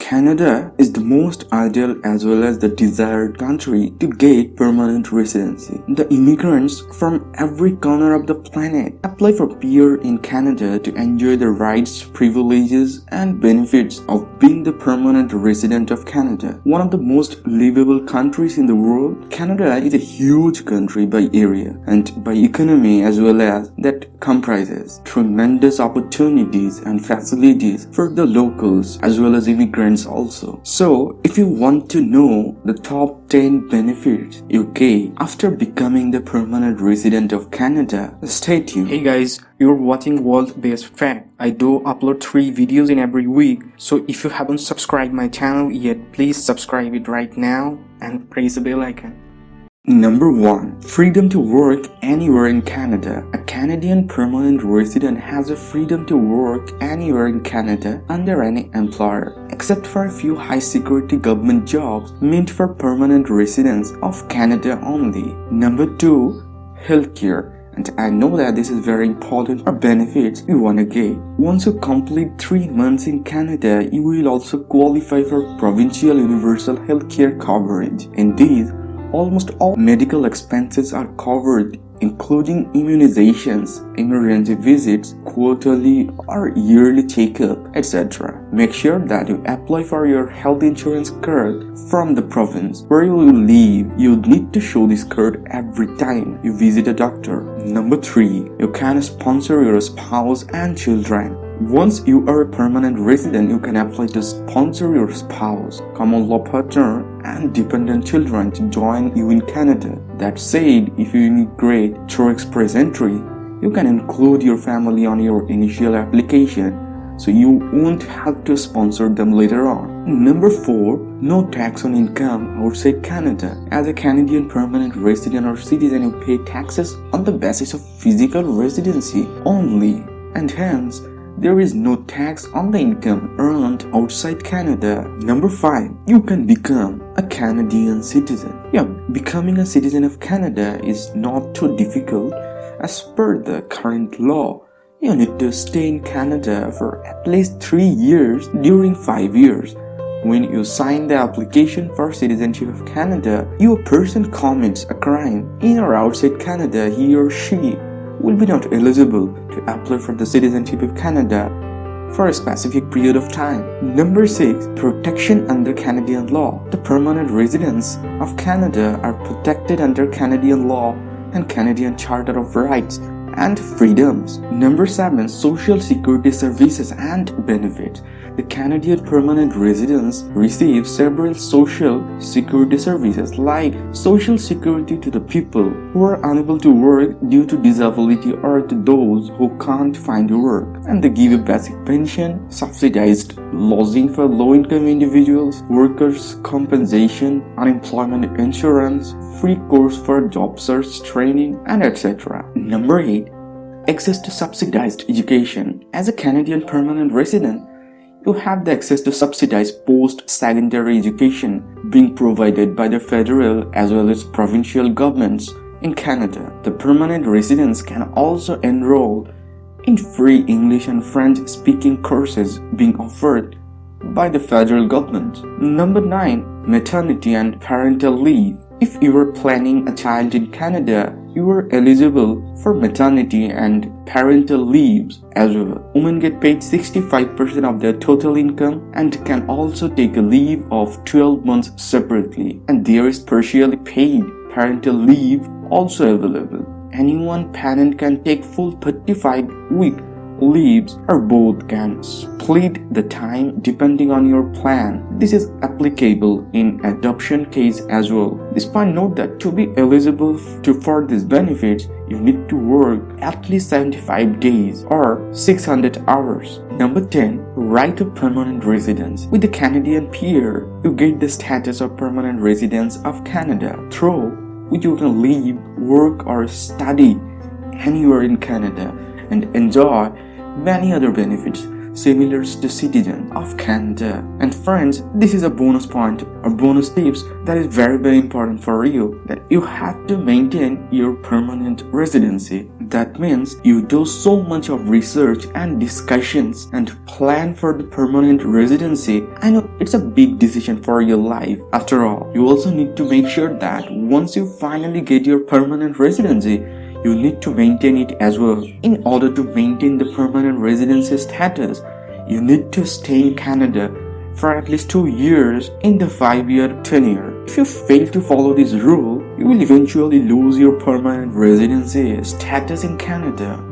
Canada is the most ideal as well as the desired country to get permanent residency. The immigrants from every corner of the planet apply for PR in Canada to enjoy the rights, privileges, and benefits of being the permanent resident of Canada. One of the most livable countries in the world, Canada is a huge country by area and by economy as well as that comprises tremendous opportunities and facilities for the locals as well as immigrants also. So, if you want to know the top 10 benefits you get after becoming the permanent resident of Canada, stay tuned. Hey guys, you're watching World's Best Fact. I do upload 3 videos in every week. So if you haven't subscribed my channel yet, please subscribe it right now and press the bell icon. Number 1. Freedom to work anywhere in Canada. A Canadian permanent resident has a freedom to work anywhere in Canada under any employer, except for a few high-security government jobs meant for permanent residents of Canada only. Number 2. Healthcare. And I know that this is very important or benefits you want to get. Once you complete 3 months in Canada, you will also qualify for provincial universal healthcare coverage. In these, almost all medical expenses are covered, including immunizations, emergency visits, quarterly or yearly checkup, etc. Make sure that you apply for your health insurance card from the province where you will live. You need to show this card every time you visit a doctor. Number 3. You can sponsor your spouse and children. Once you are a permanent resident, you can apply to sponsor your spouse, common law partner, and dependent children to join you in Canada. That said, if you immigrate through express entry, you can include your family on your initial application, so you won't have to sponsor them later on. Number 4. No tax on income outside Canada. As a Canadian permanent resident or citizen, you pay taxes on the basis of physical residency only, and hence, there is no tax on the income earned outside Canada. Number 5. You can become a Canadian citizen. Becoming a citizen of Canada is not too difficult. As per the current law, you need to stay in Canada for at least 3 years during 5 years. When you sign the application for citizenship of Canada, if a person commits a crime in or outside Canada, he or she will be not eligible to apply for the citizenship of Canada for a specific period of time. Number 6. Protection under Canadian law. The permanent residents of Canada are protected under Canadian law and Canadian Charter of Rights and Freedoms. Number 7. Social security services and benefits. The Canadian permanent residents receive several social security services like social security to the people who are unable to work due to disability or to those who can't find work, and they give a basic pension, subsidized lodging for low-income individuals, workers' compensation, unemployment insurance, free course for job search training, and etc. Number 8. Access to subsidized education. As a Canadian permanent resident, you have the access to subsidized post-secondary education being provided by the federal as well as provincial governments in Canada. The permanent residents can also enroll in free English and French speaking courses being offered by the federal government. Number 9. Maternity and parental leave. If you are planning a child in Canada, you are eligible for maternity and parental leaves as well. Women get paid 65% of their total income and can also take a leave of 12 months separately. And there is partially paid parental leave also available. Any one parent can take full 35-week leaves or both can split the time depending on your plan. This is applicable in adoption case as well. Despite note that to be eligible for these benefits, you need to work at least 75 days or 600 hours. Number 10. Right of permanent residence. With the Canadian PR, you get the status of permanent residence of Canada, through which you can live, work or study anywhere in Canada and enjoy many other benefits similar to citizen of Canada. And friends, this is a bonus point or bonus tips that is very important for you, that you have to maintain your permanent residency. That means you do so much of research and discussions and plan for the permanent residency. I know it's a big decision for your life. After all, you also need to make sure that once you finally get your permanent residency, you need to maintain it as well. In order to maintain the permanent residency status, you need to stay in Canada for at least 2 years in the 5-year tenure. If you fail to follow this rule, you will eventually lose your permanent residency status in Canada.